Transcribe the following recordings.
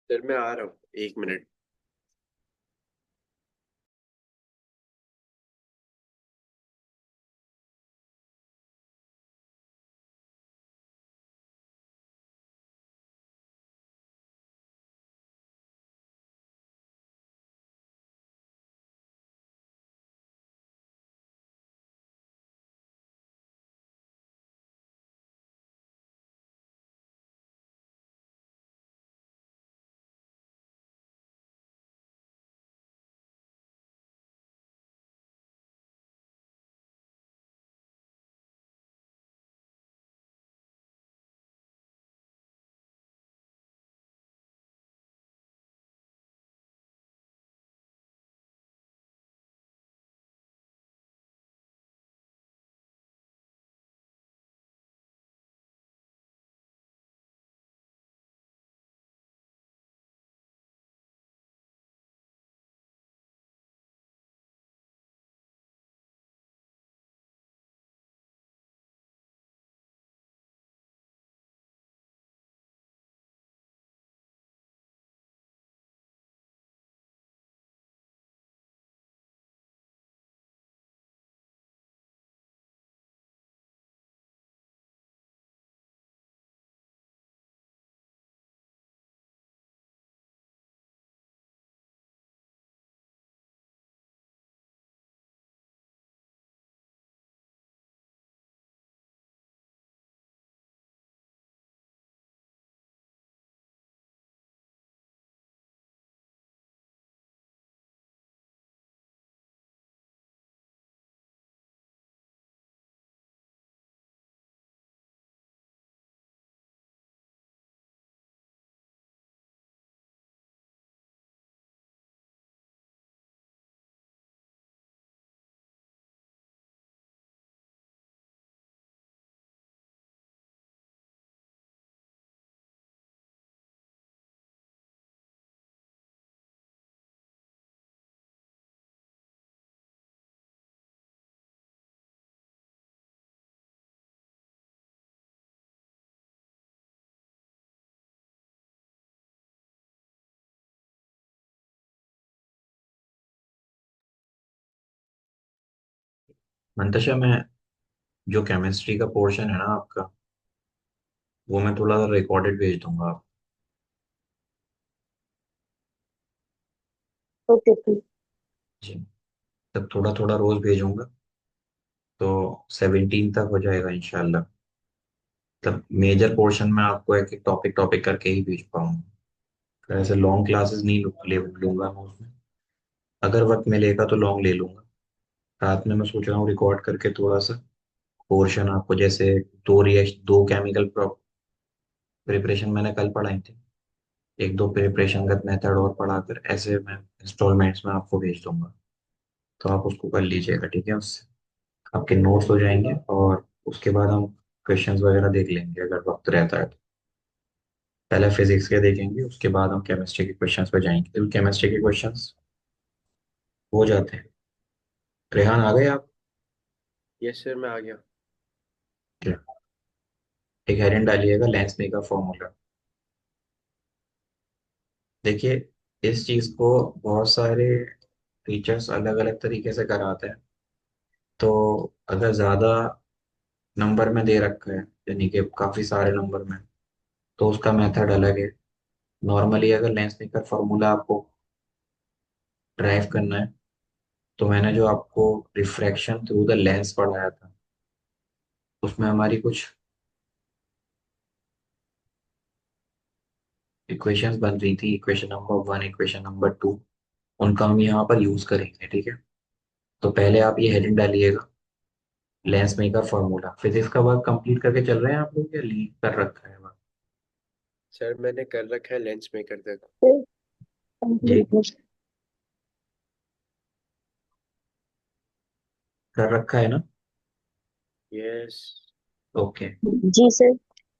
Sir मैं आ रहा हूँ 1 मिनट। मंतशा, मैं जो केमिस्ट्री का पोर्शन है ना आपका, वो मैं थोड़ा रिकॉर्डेड भेज दूंगा आप। Okay okay. जी। तब थोड़ा थोड़ा रोज भेजूंगा, तो 17 तक हो जाएगा इंशाल्लाह। तब मेजर पोर्शन में आपको एक एक टॉपिक टॉपिक करके ही भेज पाऊंगा। तो ऐसे लॉन्ग क्लासेस नहीं ले लूंगा मैं उसमें। अगर वक्त मिलेगा तो लॉन्ग ले लूंगा। रात में मैं सोच रहा हूँ रिकॉर्ड करके थोड़ा सा पोर्शन आपको, जैसे दो केमिकल प्रिपरेशन मैंने कल पढ़ाई थी, एक दो प्रिपरेशन का मेथड और पढ़ाकर ऐसे मैं इंस्टॉलमेंट्स में आपको भेज दूंगा। तो आप उसको कर लीजिएगा, ठीक है? उससे आपके नोट्स हो जाएंगे, और उसके बाद हम क्वेश्चंस वगैरह देख लेंगे अगर वक्त रहता है तो। पहले फिजिक्स के देखेंगे, उसके बाद हम केमिस्ट्री के क्वेश्चंस पे जाएंगे, क्योंकि केमिस्ट्री के क्वेश्चंस हो जाते हैं। रेहान, आ गए आप? यस सर मैं आ गया। एक हेडिंग डालिएगा, लेंस मेकर फॉर्मूला। देखिए, इस चीज को बहुत सारे टीचर्स अलग अलग तरीके से कराते हैं। तो अगर ज्यादा नंबर में दे रखा है, यानी कि काफी सारे नंबर में, तो उसका मेथड अलग है। नॉर्मली अगर लेंस मेकर फॉर्मूला आपको ड्राइव करना है, तो मैंने जो आपको रिफ्रैक्शन थ्रू द लेंस पढ़ाया था, उसमें हमारी कुछ इक्वेशंस बन रही थी, इक्वेशन नंबर 1, इक्वेशन नंबर 2। उनका हम यहाँ पर यूज करेंगे, ठीक है? तो पहले आप ये हेडिंग डालिएगा, लेंस मेकर फॉर्मूला। फिजिक्स का वर्क कंप्लीट करके चल रहे हैं आप लोग, या लीव कर रखा है वर्क? सर मैंने कर रखा है लेंस मेकर तक। फिर जी, कंप्लीट। कर रखा है ना? यस। ओके। जी सर।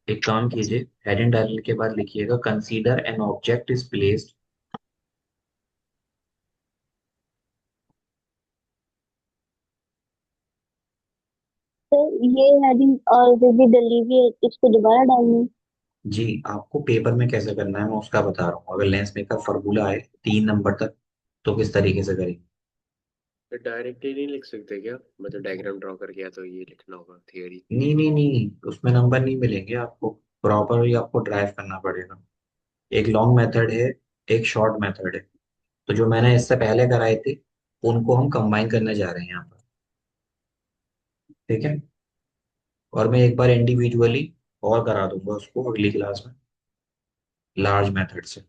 एक काम कीजिए, हेडिंग डालने के बाद लिखिएगा, consider an object is placed. Sir ये हेडिंग ऑलरेडी डली हुई है, इसको दोबारा डालनी है? जी, आपको पेपर में कैसे करना है मैं उसका बता रहा हूँ। अगर लेंस मेकर फॉर्मूला है 3 नंबर तक, तो किस तरीके से करेंगे? तो डायरेक्ट ही नहीं लिख सकते क्या? मतलब डायग्राम ड्रॉ करके या तो ये लिखना होगा थियरी। नहीं नहीं नहीं, उसमें नंबर नहीं मिलेंगे आपको। प्रॉपरली आपको ड्राइव करना पड़ेगा। एक लॉन्ग मेथड है, एक शॉर्ट मेथड है। तो जो मैंने इससे पहले कराए थे, उनको हम कंबाइन करने जा रहे हैं यहाँ पर। ठीक है। और मैं एक बार इंडिविजुअली और करा दूंगा उसको अगली क्लास में, लार्ज मेथड से।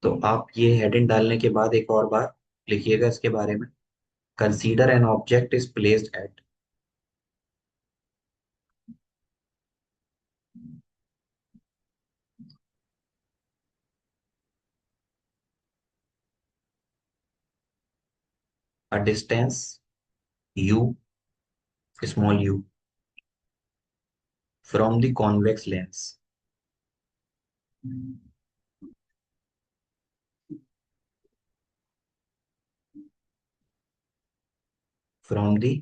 तो आप ये हेडिंग डालने के बाद एक और बार लिखिएगा इसके बारे में। Consider an object is placed at a distance u, small u, from the convex lens, from the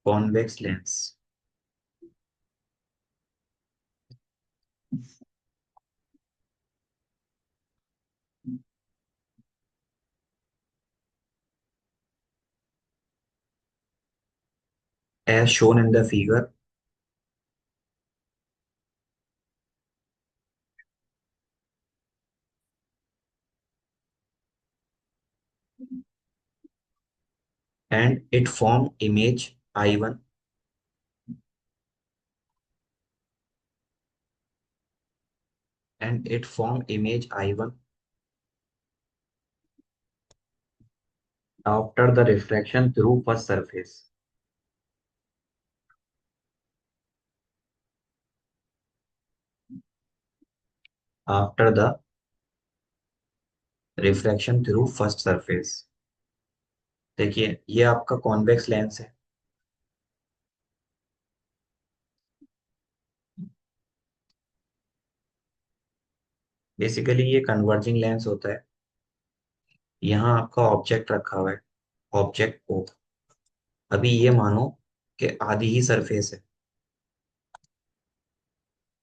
convex lens, as shown in the figure, and it form image I1, and it form image I1 after the refraction through first surface, after the refraction through first surface. देखिए ये आपका convex lens है। Basically ये converging lens होता है। यहाँ आपका object रखा हुआ है, ऑब्जेक्ट ओ। अभी ये मानो कि आधी ही सरफेस है,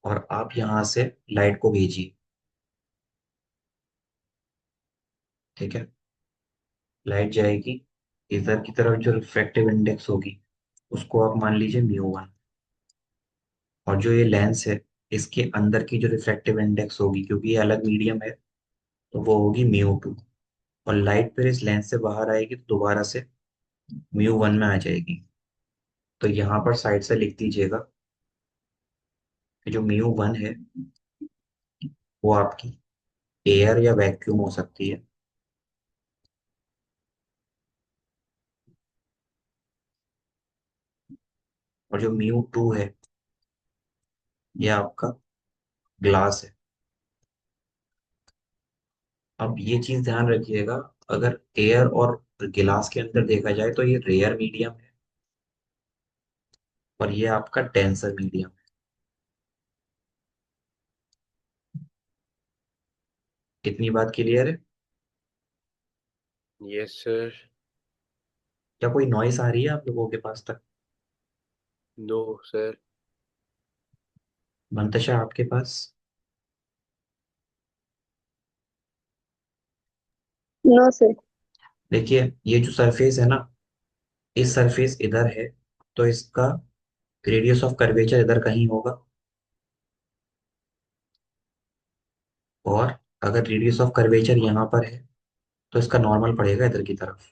और आप यहाँ से लाइट को भेजिए। ठीक है। लाइट जाएगी, इधर की तरफ जो रिफ्रैक्टिव इंडेक्स होगी उसको आप मान लीजिए म्यू 1। और जो ये लेंस है, इसके अंदर की जो रिफ्रैक्टिव इंडेक्स होगी, क्योंकि ये अलग मीडियम है, तो वो होगी म्यू 2। और लाइट फिर इस लेंस से बाहर आएगी तो दोबारा से म्यू 1 में आ जाएगी। तो यहाँ पर साइड से लिख दीजिएगा कि जो म्यू 1 है वो आपकी एयर या वैक्यूम हो सकती है। और जो म्यू 2 है ये आपका ग्लास है। अब ये चीज ध्यान रखिएगा, अगर एयर और गिलास के अंदर देखा जाए तो ये रेयर मीडियम है, और ये आपका डेंसर मीडियम है। कितनी बात क्लियर है? Yes sir. क्या कोई नॉइस आ रही है आप लोगों के पास तक? No sir. मंतशा आपके पास? No sir. देखिए ये जो सरफेस है ना, इस सरफेस इधर है, तो इसका रेडियस ऑफ कर्वेचर इधर कहीं होगा। और अगर रेडियस ऑफ कर्वेचर यहाँ पर है, तो इसका नॉर्मल पड़ेगा इधर की तरफ।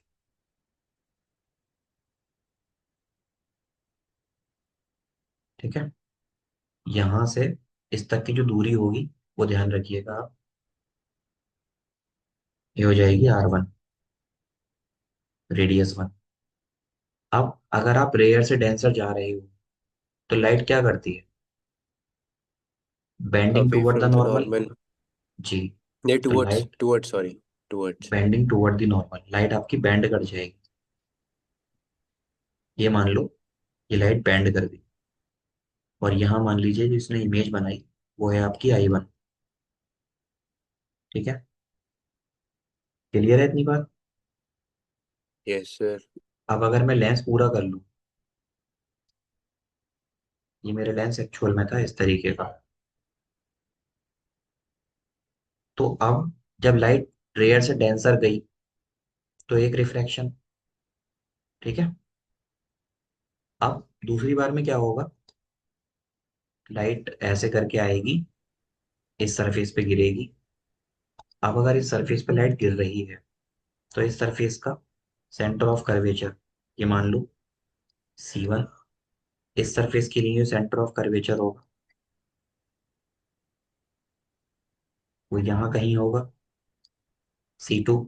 ठीक है। यहां से इस तक की जो दूरी होगी वो ध्यान रखिएगा आप, ये हो जाएगी R1, रेडियस 1। अब अगर आप रेयर से डेंसर जा रहे हो तो लाइट क्या करती है? Bending away toward the from the normal. Normal. जी। नहीं, तो towards light towards, sorry. Towards. Bending toward the normal, light आपकी बेंड कर जाएगी। ये मान लो ये लाइट बेंड कर दी, और यहाँ मान लीजिए जिसने इमेज बनाई वो है आपकी I1। ठीक है। क्लियर है इतनी बात? Yes sir. अब अगर मैं लेंस पूरा कर लूँ, ये मेरा लेंस एक्चुअल में था इस तरीके का, तो अब जब लाइट रेयर से डेंसर गई तो एक रिफ्रैक्शन, ठीक है। अब दूसरी बार में क्या होगा, लाइट ऐसे करके आएगी, इस सरफेस पे गिरेगी। अब अगर इस सरफेस पे लाइट गिर रही है तो इस सरफेस का सेंटर ऑफ कर्वेचर, ये मान लो C1, इस सरफेस के लिए जो सेंटर ऑफ कर्वेचर होगा वो यहाँ कहीं होगा C2।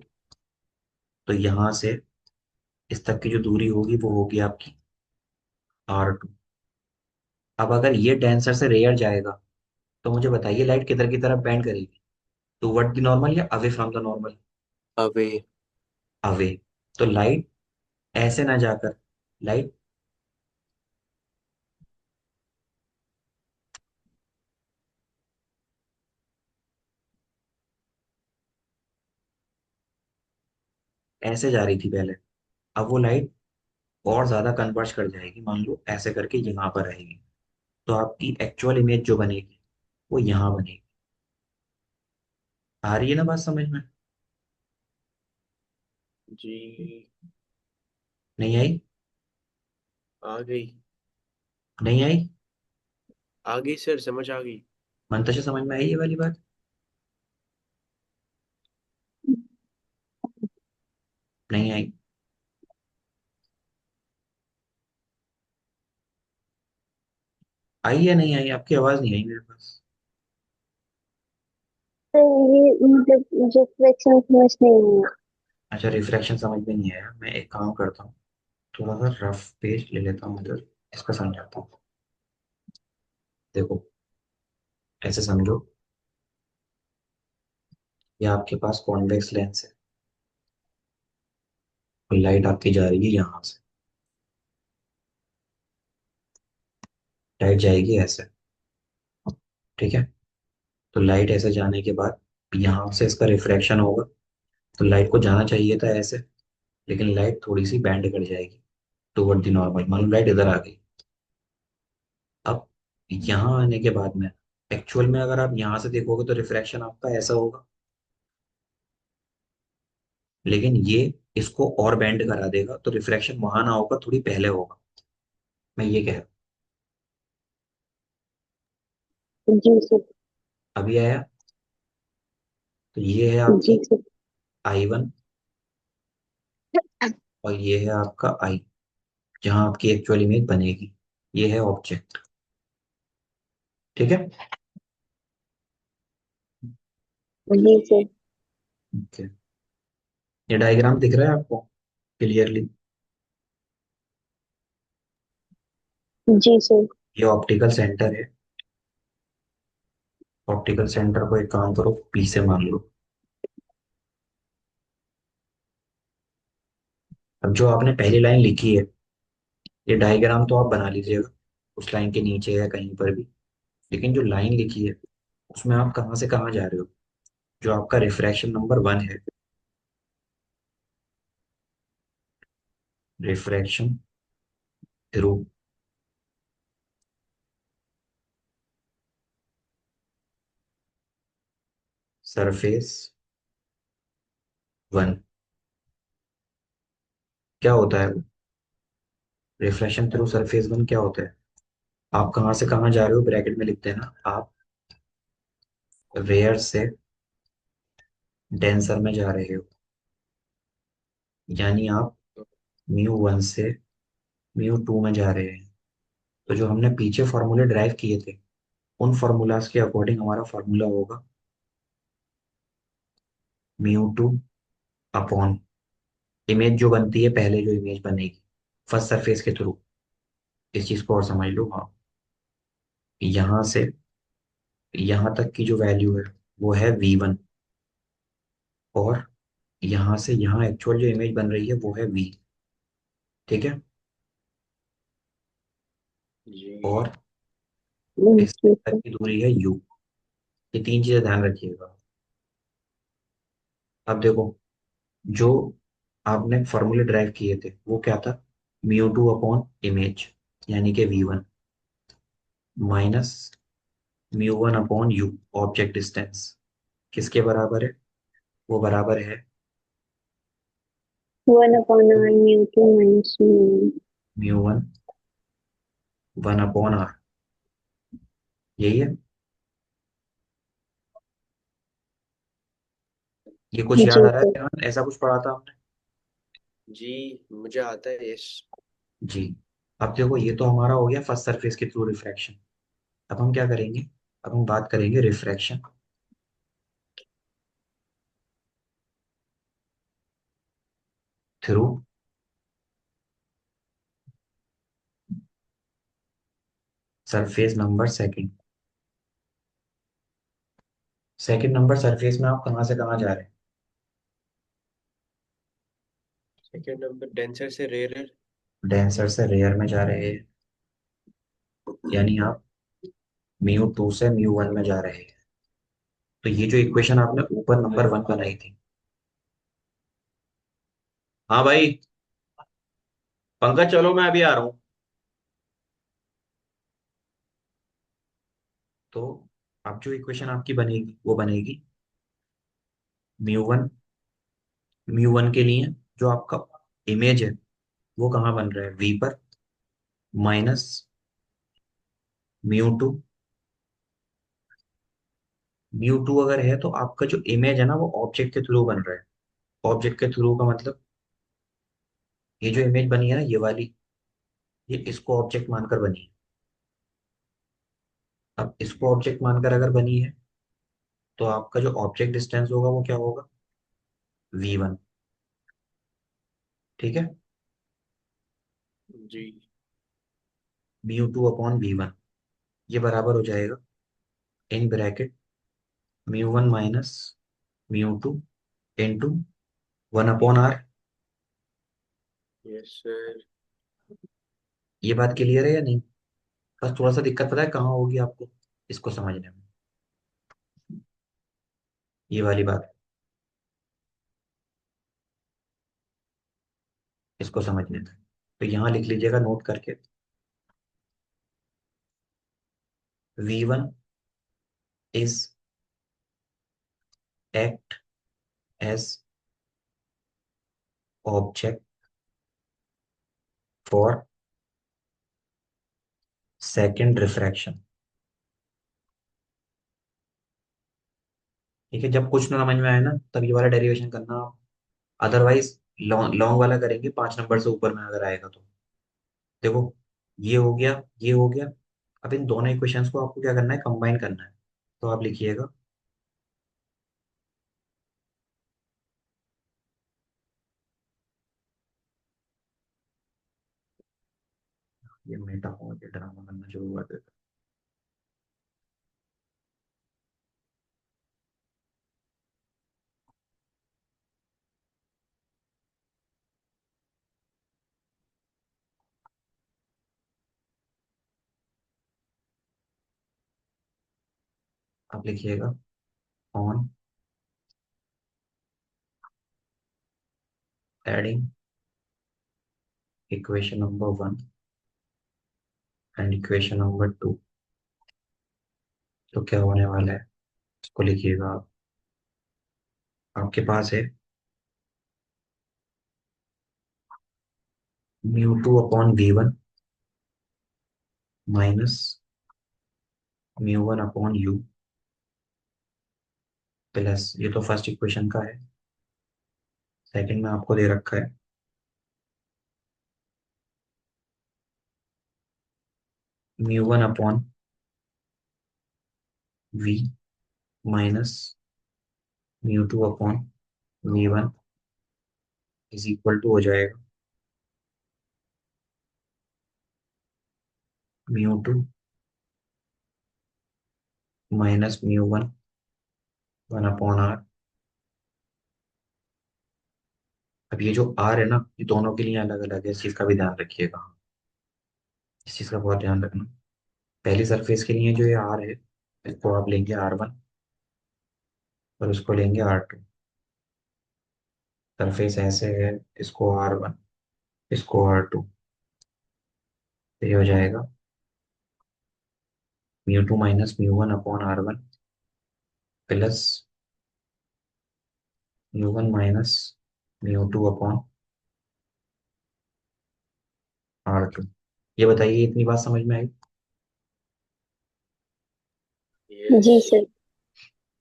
तो यहाँ से इस तक की जो दूरी होगी वो होगी आपकी R2। अब अगर ये डेंसर से रेयर जाएगा तो मुझे बताइए लाइट किधर की तरफ बेंड करेगी, टुवर्ड द नॉर्मल या away from the normal? Away. Away. तो लाइट ऐसे ना जाकर, लाइट ऐसे जा रही थी पहले, अब वो लाइट और ज्यादा कन्वर्ज कर जाएगी, मान लो ऐसे करके यहाँ पर आएगी। तो आपकी एक्चुअल इमेज जो बनेगी वो यहाँ बनेगी। आ रही है ना बात समझ में? जी। नहीं आई? आ गई। नहीं आई? आ गई सर, समझ आ गई। मंतशा समझ में आई ये वाली बात? नहीं आई? आई या नहीं आई? आपकी आवाज नहीं आई मेरे पास। तो ये मतलब रिफ्लेक्शन समझ नहीं है। अच्छा, रिफ्रैक्शन समझ में नहीं आया, मैं एक काम करता हूँ, थोड़ा सा रफ पेज ले लेता हूँ इधर, इसका समझाता हूँ। देखो, ऐसे समझो, ये आपके पास कॉन्वेक्स लेंस है, लाइट आपकी जा रही है यहाँ से, लाइट जाएगी ऐसे, ठीक है। तो लाइट ऐसे जाने के बाद यहाँ से इसका रिफ्रैक्शन होगा, तो लाइट को जाना चाहिए था ऐसे, लेकिन लाइट थोड़ी सी बैंड कर जाएगी टुवर्ड द नॉर्मल, मान लो लाइट इधर आ गई। अब यहाँ आने के बाद में एक्चुअल में अगर आप यहाँ से देखोगे तो रिफ्रैक्शन आपका ऐसा होगा, लेकिन ये इसको और बैंड करा देगा, तो रिफ्रैक्शन वहां ना होगा, थोड़ी पहले होगा, मैं ये कह रहा हूँ। जी सर। अभी आया? तो ये है जी आपकी सर। I1 और ये है आपका I, जहां आपकी एक्चुअल इमेज बनेगी, ये है ऑब्जेक्ट, ठीक है। जी सर। ओके, ये डायग्राम दिख रहा है आपको क्लियरली? जी सर। ये ऑप्टिकल सेंटर है, ऑप्टिकल सेंटर को एक काम करो, P से मान लो। अब जो आपने पहली लाइन लिखी है, ये डायग्राम तो आप बना लीजिएगा, उस लाइन के नीचे या कहीं पर भी, लेकिन जो लाइन लिखी है उसमें आप कहाँ से कहाँ जा रहे हो, जो आपका रिफ्रैक्शन नंबर 1 है, रिफ्रैक्शन थ्रू सरफेस 1, क्या होता है? रिफ्रैक्शन थ्रू सरफेस 1 क्या होता है? आप कहाँ से कहाँ जा रहे हो ब्रैकेट में लिखते हैं ना, आप रेयर से डेंसर में जा रहे हो, यानी आप μ1 से μ2 में जा रहे हैं। तो जो हमने पीछे फॉर्मूले ड्राइव किए थे, उन फॉर्मूलाज के अकॉर्डिंग हमारा फॉर्मूला होगा μ2 अपॉन इमेज जो बनती है, पहले जो इमेज बनेगी फर्स्ट सरफेस के थ्रू, इस चीज को और समझ लो। हाँ, यहाँ से यहाँ तक की जो वैल्यू है वो है V1, और यहाँ से यहाँ एक्चुअल जो इमेज बन रही है वो है V, ठीक है। जी। और इस जी तक सर। की दूरी है U। ये तीन चीजें ध्यान रखिएगा। अब देखो, जो आपने फॉर्मूले ड्राइव किए थे, वो क्या था? म्यू टू अपॉन इमेज, यानी कि V1, minus mu one upon you, object distance, किसके बराबर है? वो बराबर है 1/r mu2 minus mu1. Mu 1/r, यही है। ये कुछ याद जी आ रहा है सर. क्या? ऐसा कुछ पढ़ा था हमने? जी मुझे आता है, यस। जी। अब देखो, ये तो हमारा हो गया फर्स्ट सरफेस के थ्रू रिफ्रैक्शन। अब हम क्या करेंगे? अब हम बात करेंगे refraction through surface number second. Second number surface में आप कहाँ से कहाँ जा रहे हैं? सेकंड नंबर डेंसर से रेयर। डेंसर से रेयर में जा रहे हैं, यानी आप म्यू टू से म्यू वन में जा रहे हैं। तो ये जो इक्वेशन आपने ऊपर नंबर वन बनाई थी, हाँ भाई, पंकज चलो मैं अभी आ रहा हूँ। तो अब जो इक्वेशन आपकी बनेगी वो बनेगी म्यू वन के लिए जो आपका इमेज है वो कहाँ बन रहा है? वी पर, माइनस म्यू 2। म्यू 2 अगर है तो आपका जो इमेज है ना वो ऑब्जेक्ट के थ्रू बन रहा है। ऑब्जेक्ट के थ्रू का मतलब, ये जो इमेज बनी है ना ये वाली, ये इसको ऑब्जेक्ट मानकर बनी है। अब इसको ऑब्जेक्ट मानकर अगर बनी है तो आपका जो ऑब्जेक्ट डिस्टेंस होगा वो क्या होगा? V1। ठीक है। जी। म्यू 2/V1, ये बराबर हो जाएगा in bracket mu 1 minus mu 2 into 1/r। Yes sir. ये बात क्लियर है या नहीं? बस थोड़ा सा दिक्कत पता है कहाँ होगी आपको इसको समझने में, ये वाली बात, इसको समझने में। तो यहाँ लिख लीजिएगा नोट करके, V1 is act as object for second refraction. ठीक है, जब कुछ ना समझ में आए ना तब ये वाला डेरिवेशन करना, अदरवाइज लॉन्ग लॉन्ग वाला करेंगे 5 नंबर से ऊपर में अगर आएगा तो। देखो, ये हो गया, ये हो गया। अब इन दोनों इक्वेशंस को आपको क्या करना है? कंबाइन करना है। तो आप लिखिएगा ये मेटा हो गया, ड्रामा करना शुरू हुआ था। आप लिखिएगा on adding equation number 1 and equation number 2, तो क्या होने वाला है इसको लिखिएगा आप। आपके पास है mu 2/V1 minus mu 1/U, plus, ये तो फर्स्ट इक्वेशन का है। सेकंड में आपको दे रखा है mu 1/V minus mu 2/V1 is equal to हो जाएगा म्यू 2 माइनस म्यू 1 1/r। अब ये जो r है ना ये दोनों के लिए अलग अलग है, इस चीज का भी ध्यान रखिएगा। इस चीज का बहुत ध्यान रखना। पहली सरफेस के लिए जो ये r है इसको आप लेंगे R1 और उसको लेंगे R2। सरफेस ऐसे है, इसको R1, इसको R2, तो ये हो जाएगा μ2 minus μ1 upon R1 plus μ1 minus μ2 upon R2। ये बताइए, इतनी बात समझ में आई? यस। जी सर।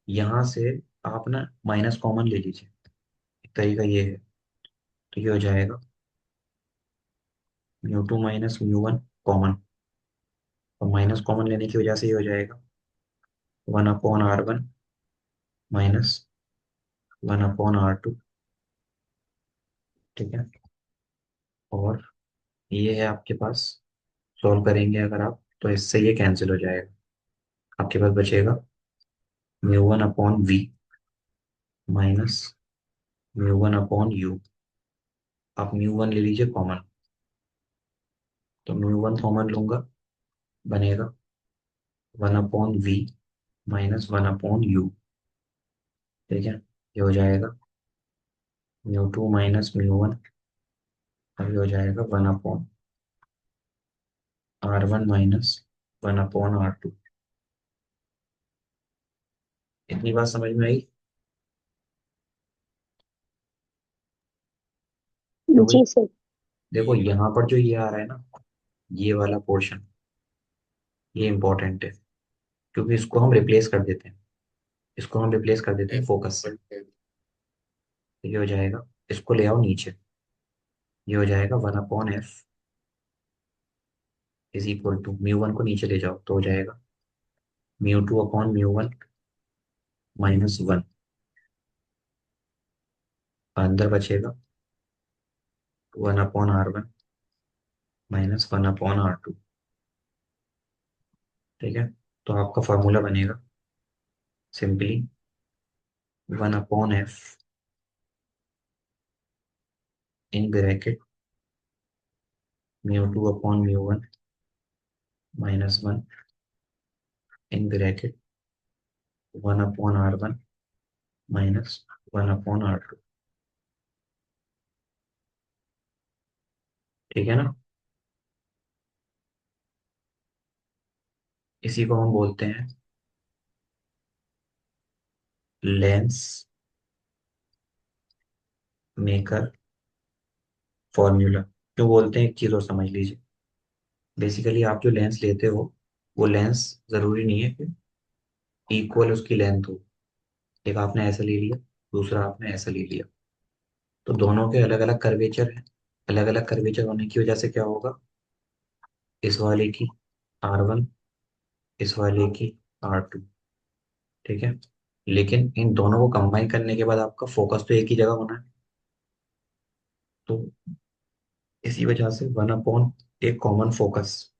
यहाँ से आप ना माइनस कॉमन ले लीजिए, एक तरीका ये है। तो ये हो जाएगा μ2 माइनस μ1 कॉमन, और माइनस कॉमन लेने की वजह से ये हो जाएगा 1/R1 माइनस 1/R2। ठीक है, और ये है आपके पास, सॉल्व करेंगे अगर आप तो इससे ये कैंसिल हो जाएगा। आपके पास बचेगा μ1/V माइनस μ1/U। आप μ1 ले लीजिए कॉमन, तो μ1 कॉमन लूंगा, बनेगा 1/V माइनस 1/U। ठीक है, ये हो जाएगा μ2 माइनस μ1, और ये हो जाएगा 1/R1 माइनस 1/R2। इतनी बात समझ में आई? क्योंकि जी सर। देखो यहाँ पर जो ये आ रहा है ना, ये वाला पोर्शन, ये इंपॉर्टेंट है, क्योंकि इसको हम रिप्लेस कर देते हैं, इसको हम रिप्लेस कर देते हैं फोकस से। F1 तो ये हो जाएगा, इसको ले आओ नीचे, ये हो जाएगा 1/F इज इक्वल टू μ1 को नीचे ले जाओ तो हो जाएगा μ2/μ1 -1। अंदर बचेगा 1/R1 माइनस 1/R2। ठीक है, तो आपका फॉर्मूला बनेगा simply 1/F in bracket μ2/μ1 -1 in bracket 1/R1 minus 1/R2। ठीक है ना, इसी को हम बोलते हैं लेंस मेकर फॉर्मूला। क्यों बोलते हैं, एक चीज और समझ लीजिए। बेसिकली आप जो लेंस लेते हो, वो लेंस जरूरी नहीं है कि इक्वल उसकी लेंथ हो। एक आपने ऐसा ले लिया, दूसरा आपने ऐसा ले लिया, तो दोनों के अलग अलग कर्वेचर हैं। अलग अलग कर्वेचर होने की वजह से क्या होगा, इस वाले की R1, इस वाले की R2। ठीक है, लेकिन इन दोनों को कंबाइन करने के बाद आपका फोकस तो एक ही जगह होना है। तो इसी वजह से 1/, एक कॉमन फोकस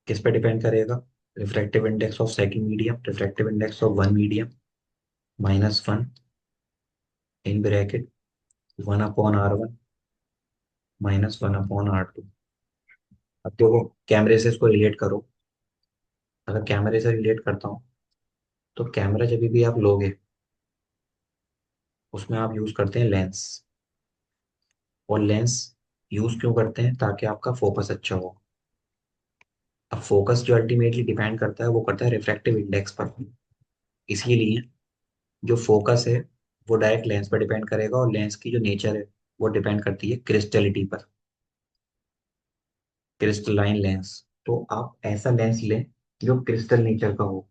किस पे डिपेंड करेगा, refractive index of second medium, refractive index of one medium -1 in bracket 1/R1 minus 1/R2। अब देखो, कैमरे से इसको रिलेट करो। अगर कैमरे से रिलेट करता हूँ, तो कैमरा जब भी आप लोगे, उसमें आप यूज करते हैं लेंस। और लेंस यूज क्यों करते हैं, ताकि आपका फोकस अच्छा हो। अब फोकस जो अल्टीमेटली डिपेंड करता है, वो करता है रिफ्रैक्टिव इंडेक्स पर। इसीलिए जो फोकस है, वो डायरेक्ट लेंस पर डिपेंड करेगा, और लेंस की जो नेचर है, वो डिपेंड करती है क्रिस्टलिटी पर, क्रिस्टलाइन लेंस। तो आप ऐसा लेंस लें जो क्रिस्टल नेचर का हो,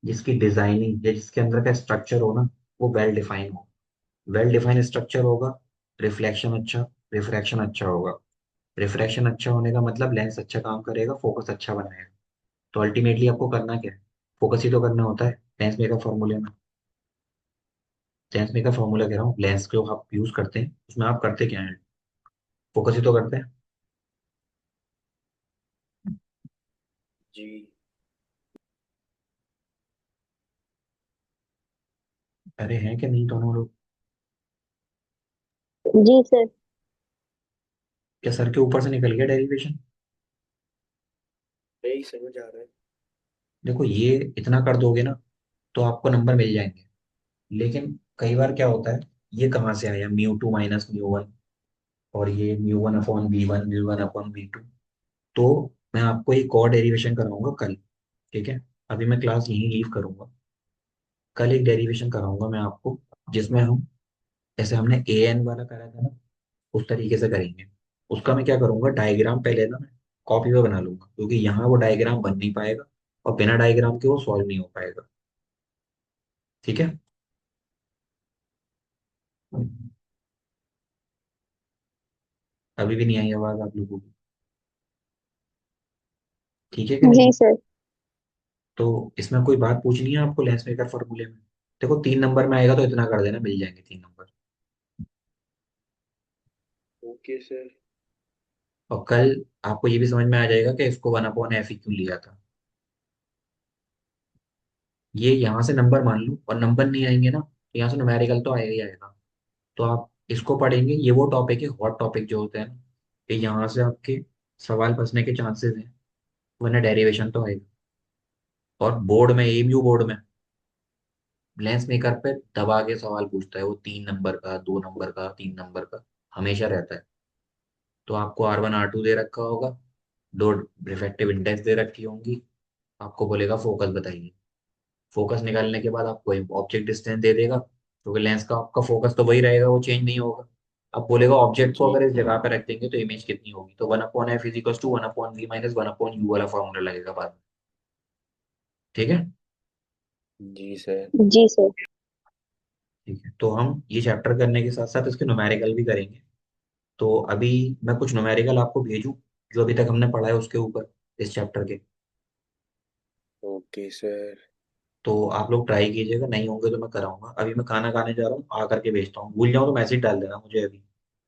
जिसकी डिजाइनिंग या जिसके अंदर का स्ट्रक्चर हो ना, वो वेल डिफाइन हो। वेल डिफाइन स्ट्रक्चर होगा, रिफ्लेक्शन अच्छा, रिफ्रैक्शन अच्छा होगा। रिफ्रैक्शन अच्छा होने का मतलब लेंस अच्छा काम करेगा, फोकस अच्छा बनाएगा। तो अल्टीमेटली आपको करना क्या है, फोकस ही तो करना होता है लेंस मेकर फॉर्मूले में। लेंस मेकर फॉर्मूला कह रहा हूँ, लेंस जो आप यूज करते हैं उसमें आप करते क्या है, फोकस ही तो करते हैं। जी। अरे हैं कि नहीं दोनों लोग? जी सर। क्या सर के ऊपर से निकल गया डेरिवेशन? नहीं समझ आ रहा है। देखो, ये इतना कर दोगे ना, तो आपको नंबर मिल जाएंगे। लेकिन कई बार क्या होता है, ये कहाँ से आया, μ2 - μ1, और ये μ1/v1, μ1/v2। तो मैं आपको एक और डेरिवेशन कराऊंगा कल, ठीक है। अभी मैं क्लास यहीं लीव करूंगा। कल एक डेरिवेशन कराऊंगा मैं आपको, जिसमें हम, जैसे हमने ए एन वाला करा था ना, उस तरीके से करेंगे। उसका मैं क्या करूंगा, डायग्राम पहले ना मैं कॉपी पे बना लूंगा, क्योंकि यहाँ वो डायग्राम बन नहीं पाएगा और बिना डायग्राम के वो सॉल्व नहीं हो पाएगा, ठीक है। अभी भी नहीं आई आवाज आप लोगों की, ठीक है कि नहीं? जी सर। तो इसमें कोई बात पूछनी है आपको लेंस मेकर फॉर्मूले में? देखो 3 नंबर में आएगा तो इतना कर देना, मिल जाएंगे 3 नंबर। Okay sir. और कल आपको ये भी समझ में आ जाएगा कि इसको 1/f क्यों लिया था। ये यहाँ से नंबर मान लो, और नंबर नहीं आएंगे ना, तो यहाँ से न्यूमेरिकल तो आएगा ही आएगा। तो आप इसको पढ़ेंगे, ये वो टॉपिक है, हॉट टॉपिक जो होते हैं ना, कि यहाँ से आपके सवाल फंसने के चांसेस हैं, वरना डेरिवेशन तो आएगा। और बोर्ड में, एमयू बोर्ड में लेंस मेकर पे दबा के सवाल पूछता है, वो 3 नंबर का, 2 नंबर का, 3 नंबर का हमेशा रहता है। तो आपको R1 R2 दे रखा होगा, दो रिफ्रैक्टिव इंडेक्स दे रखी होंगी, आपको बोलेगा फोकस बताइए। फोकस निकालने के बाद आपको ऑब्जेक्ट डिस्टेंस दे देगा, क्योंकि लेंस का आपका फोकस तो वही रहेगा, वो चेंज नहीं होगा। अब बोलेगा ऑब्जेक्ट को जी। अगर इस जगह पे रख देंगे तो इमेज कितनी होगी, तो 1/f = 1/v - 1/u वाला फॉर्मूला लगेगा बाद में, ठीक है। जी सर। जी सर। ठीक है, तो हम ये चैप्टर करने के साथ साथ इसके न्यूमेरिकल भी करेंगे। तो अभी मैं कुछ न्यूमेरिकल आपको भेजूं जो अभी तक हमने पढ़ा है उसके ऊपर, इस चैप्टर के। Okay sir. तो आप लोग ट्राई कीजिएगा, नहीं होंगे तो मैं कराऊंगा। अभी मैं खाना खाने जा रहा हूँ, आ करके भेजता हूँ, भूल जाऊँ तो मैसेज डाल देना मुझे अभी।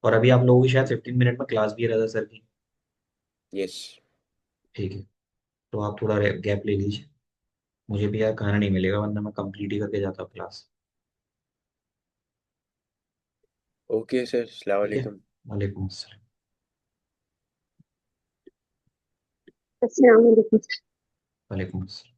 और अभी आप लोगों की शायद 15 मिनट में क्लास भी है रजा सर की, यस। ठीक है। तो आप थोड़ा गैप ले लीजिए, मुझे भी यार खाना नहीं मिलेगा, वरना मैं कंप्लीट ही करके जाता हूँ क्लास। ओके सर, अस्सलाम ठीक है, वालेकुम। वालेकुम अस्सलाम। अस्सलाम वालेकुम। वालेकुम अस्सलाम।